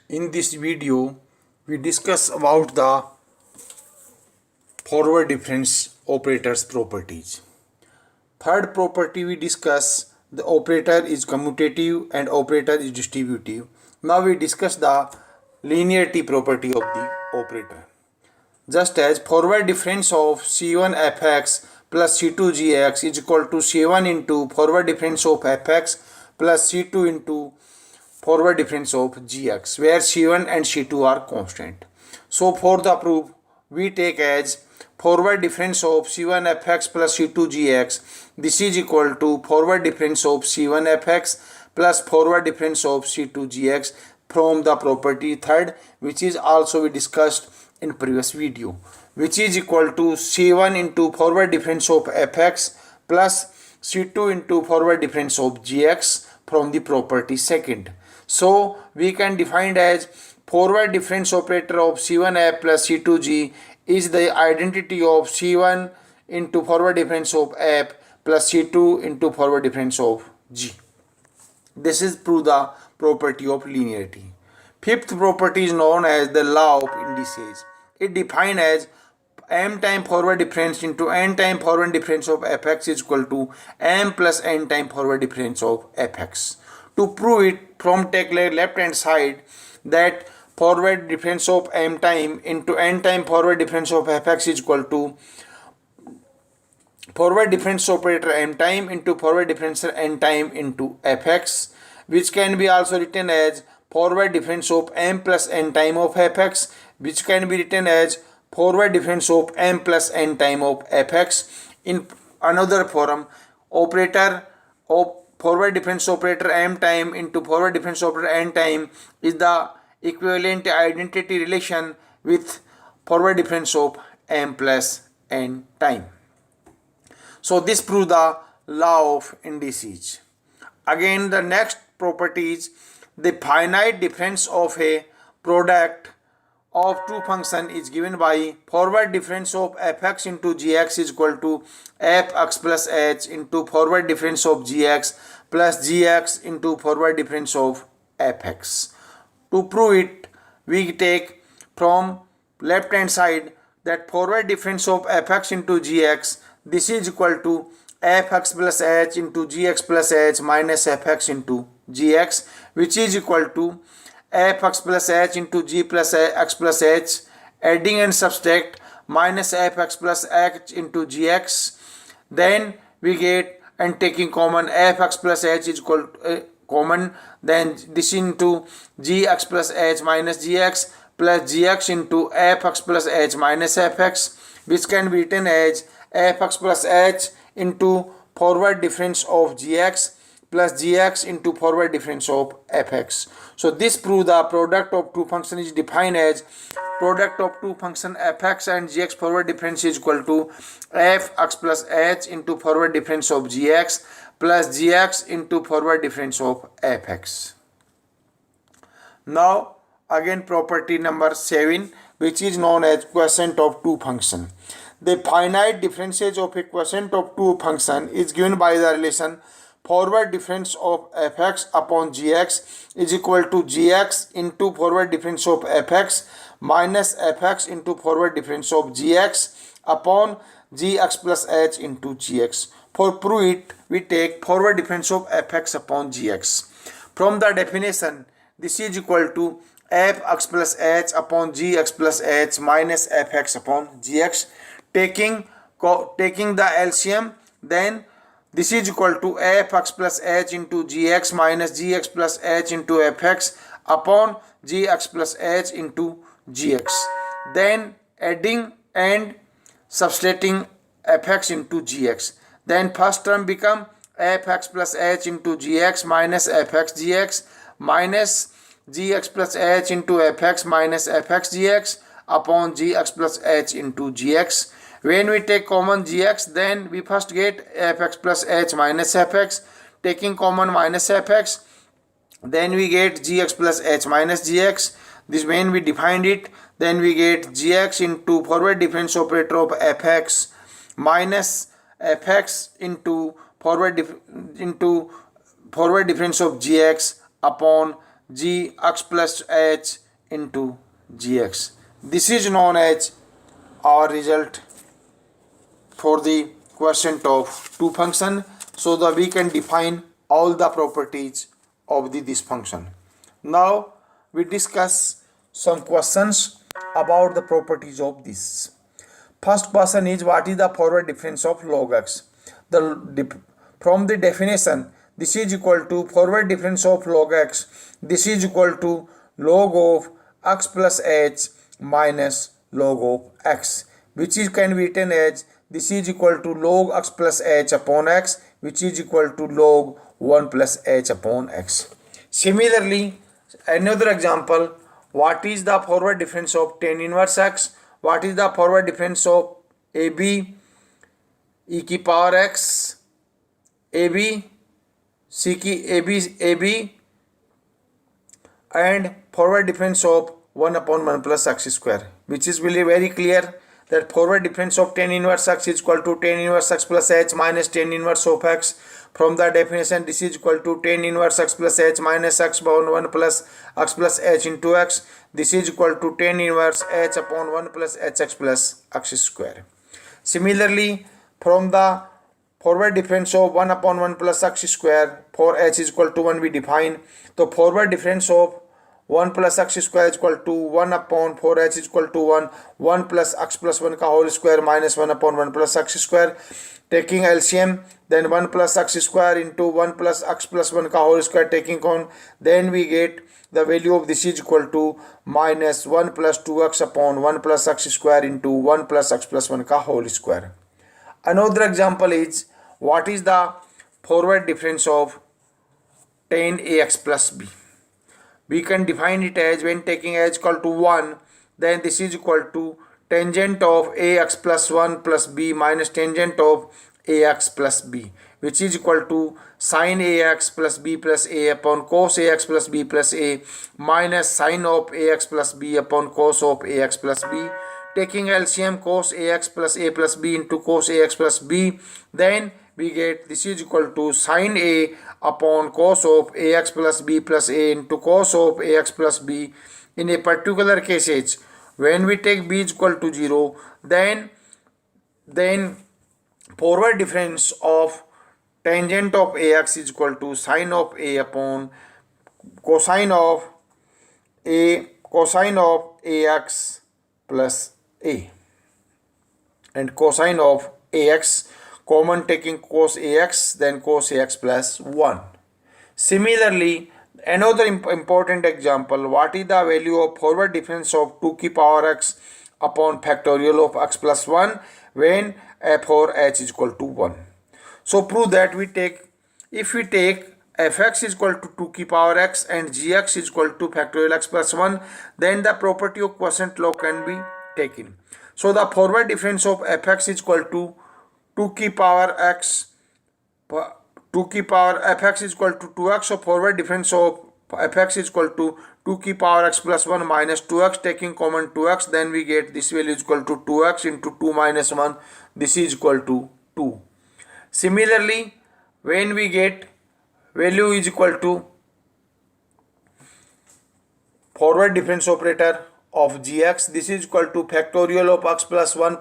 In this video, we discuss about the forward difference operators properties. Third property we discuss the operator is commutative and operator is distributive. Now we discuss the linearity property of the operator. Just as forward difference of C1 fx plus C2 gx is equal to C1 into forward difference of fx plus C2 into forward difference of gx, where C1 and C2 are constant. So for the proof, we take as forward difference of C1 fx plus C2 gx. This is equal to forward difference of C1 fx plus forward difference of C2 gx from the property third, which is also we discussed in previous video, which is equal to C1 into forward difference of fx plus C2 into forward difference of gx from the property second. So we can define as forward difference operator of C1f plus C2g is the identity of C1 into forward difference of f plus C2 into forward difference of g. This is prove the property of linearity. Fifth property is known as the law of indices. It defined as m time forward difference into n time forward difference of fx is equal to m plus n time forward difference of fx. To prove it, from take left hand side that forward difference of m time into n time forward difference of fx is equal to forward difference operator m time into forward differential n time into fx, which can be also written as forward difference of m plus n time of fx, which can be written as forward difference of m plus n time of fx. In another form, operator of forward difference operator m time into forward difference operator n time is the equivalent identity relation with forward difference of m plus n time. So this proves the law of indices. Again, the next property is the finite difference of a product of two function is given by forward difference of fx into gx is equal to fx plus h into forward difference of gx plus gx into forward difference of fx. To prove it, we take from left hand side that forward difference of fx into gx, this is equal to fx plus h into gx plus h minus fx into gx, which is equal to fx plus h into g plus x plus h, adding and subtract minus fx plus h into gx. Then we get, and taking common, fx plus h is equal to common, then this into gx plus h minus gx plus gx into fx plus h minus fx, which can be written as fx plus h into forward difference of gx plus gx into forward difference of fx. So this proves the product of two functions is defined as product of two function fx and gx forward difference is equal to fx plus h into forward difference of gx plus gx into forward difference of fx. Now again property number 7, which is known as quotient of two function. The finite differences of a quotient of two function is given by the relation forward difference of fx upon gx is equal to gx into forward difference of fx minus fx into forward difference of gx upon gx plus h into gx. For prove it, we take forward difference of fx upon gx. From the definition, this is equal to fx plus h upon gx plus h minus fx upon gx. Taking the LCM, then this is equal to fx plus h into gx minus gx plus h into fx upon gx plus h into gx. Then adding and subtracting fx into gx. Then first term become fx plus h into gx minus fx gx minus gx plus h into fx minus fx gx upon gx plus h into gx. When we take common gx, then we first get fx plus h minus fx. Taking common minus fx, then we get gx plus h minus gx. This when we defined it, then we get gx into forward difference operator of fx minus fx into forward difference of gx upon gx plus h into gx. This is known as our result for the quotient of two function, so that we can define all the properties of this function. Now we discuss some questions about the properties of this. First question is, what is the forward difference of log x? From the definition, this is equal to forward difference of log x. This is equal to log of x plus h minus log of x, which is can be written as this is equal to log x plus h upon x, which is equal to log 1 plus h upon x. Similarly, another example, what is the forward difference of tan inverse x? What is the forward difference of AB e की power x, AB and forward difference of 1 upon 1 plus x square, which is really very clear that forward difference of tan inverse x is equal to tan inverse x plus h minus tan inverse of x. From the definition, this is equal to tan inverse x plus h minus x upon 1 plus x plus h into x. This is equal to tan inverse h upon 1 plus hx plus x square. Similarly, from the forward difference of 1 upon 1 plus x square, for h is equal to 1 we define. So forward difference of 1 plus x square is equal to 1 upon 4h is equal to 1 plus x plus 1 का whole square minus 1 upon 1 plus x square. Taking LCM, then 1 plus x square into 1 plus x plus 1 का whole square taking on, then we get the value of this is equal to minus 1 plus 2x upon 1 plus x square into 1 plus x plus 1 का whole square. Another example is, what is the forward difference of tan ax plus b? We can define it as, when taking h equal to 1, then this is equal to tangent of ax plus 1 plus b minus tangent of ax plus b, which is equal to sin ax plus b plus a upon cos ax plus b plus a minus sin of ax plus b upon cos of ax plus b. Taking LCM, cos ax plus a plus b into cos ax plus b, then we get this is equal to sin a upon cos of ax plus b plus a into cos of ax plus b. In a particular cases, when we take b is equal to 0, then forward difference of tangent of ax is equal to sin of a upon cosine of ax plus a, and cosine of ax common taking cos ax, then cos ax plus 1. Similarly, another important example, what is the value of forward difference of 2 की power x upon factorial of x plus 1 when for h is equal to 1. So prove that if we take fx is equal to 2 की power x and gx is equal to factorial x plus 1, then the property of quotient law can be taken. So the forward difference of fx is equal to 2 की power x, fx is equal to 2x, so forward difference of fx is equal to 2 की power x plus 1 minus 2x, taking common 2x, then we get this value is equal to 2x into 2 minus 1, this is equal to 2. Similarly, when we get value is equal to forward difference operator of gx, this is equal to factorial of x plus 1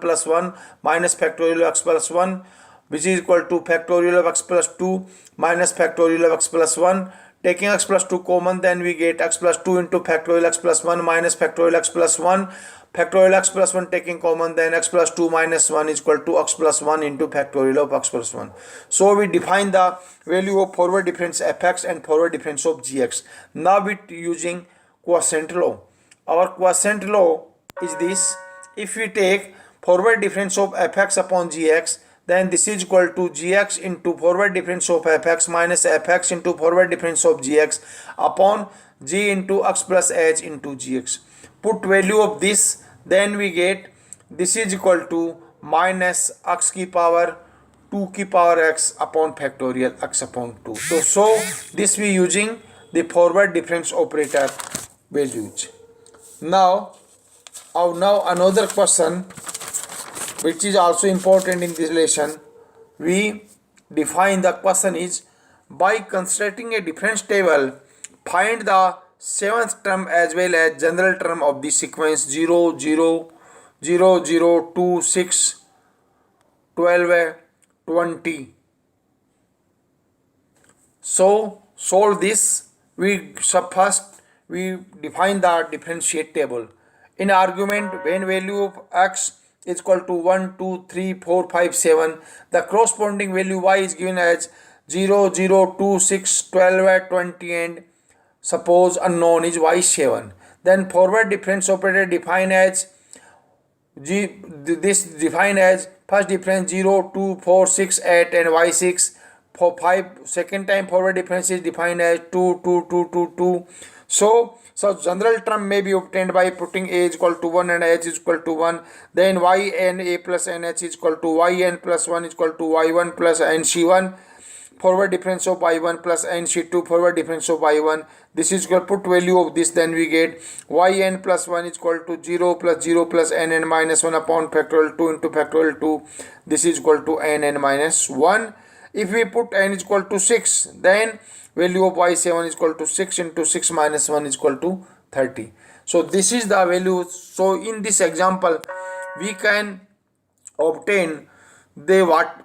minus factorial of x plus 1, which is equal to factorial of x plus 2 minus factorial of x plus 1. Taking x plus 2 common, then we get x plus 2 into factorial x plus 1 minus factorial x plus 1. Factorial x plus 1 taking common, then x plus 2 minus 1 is equal to x plus 1 into factorial of x plus 1. So we define the value of forward difference fx and forward difference of gx. Now we using quotient law. Our quotient law is this: if we take forward difference of fx upon gx, then this is equal to gx into forward difference of fx minus fx into forward difference of gx upon g into x plus h into gx. Put value of this, then we get this is equal to minus x की power 2 की power x upon factorial x upon 2. So this we using the forward difference operator values. Now another question which is also important in this relation, we define the question is, by constructing a difference table, find the seventh term as well as general term of the sequence 0 0 0 0 2 6 12 20. So solve this. First we define the differentiate table. In argument, when value of x is equal to 1, 2, 3, 4, 5, 7, the corresponding value y is given as 0, 0, 2, 6, 12, 20, and suppose unknown is y7. Then forward difference operator defined as this defined as first difference 0, 2, 4, 6, 8 and y6. For 5 second time forward difference is defined as 2, 2, 2, 2, 2. So general term may be obtained by putting a is equal to 1 and h is equal to 1. Then y n a plus n h is equal to y n plus 1 is equal to y1 plus n c1. Forward difference of y1 plus n c2 forward difference of y1. This is equal, put value of this, then we get yn plus 1 is equal to 0 plus n minus 1 upon factorial 2 into factorial 2. This is equal to n minus 1. If we put n is equal to 6, then value of y7 is equal to 6 into 6 minus 1 is equal to 30. So this is the value. So in this example, we can obtain the what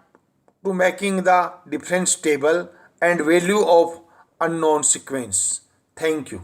to making the difference table and value of unknown sequence. Thank you.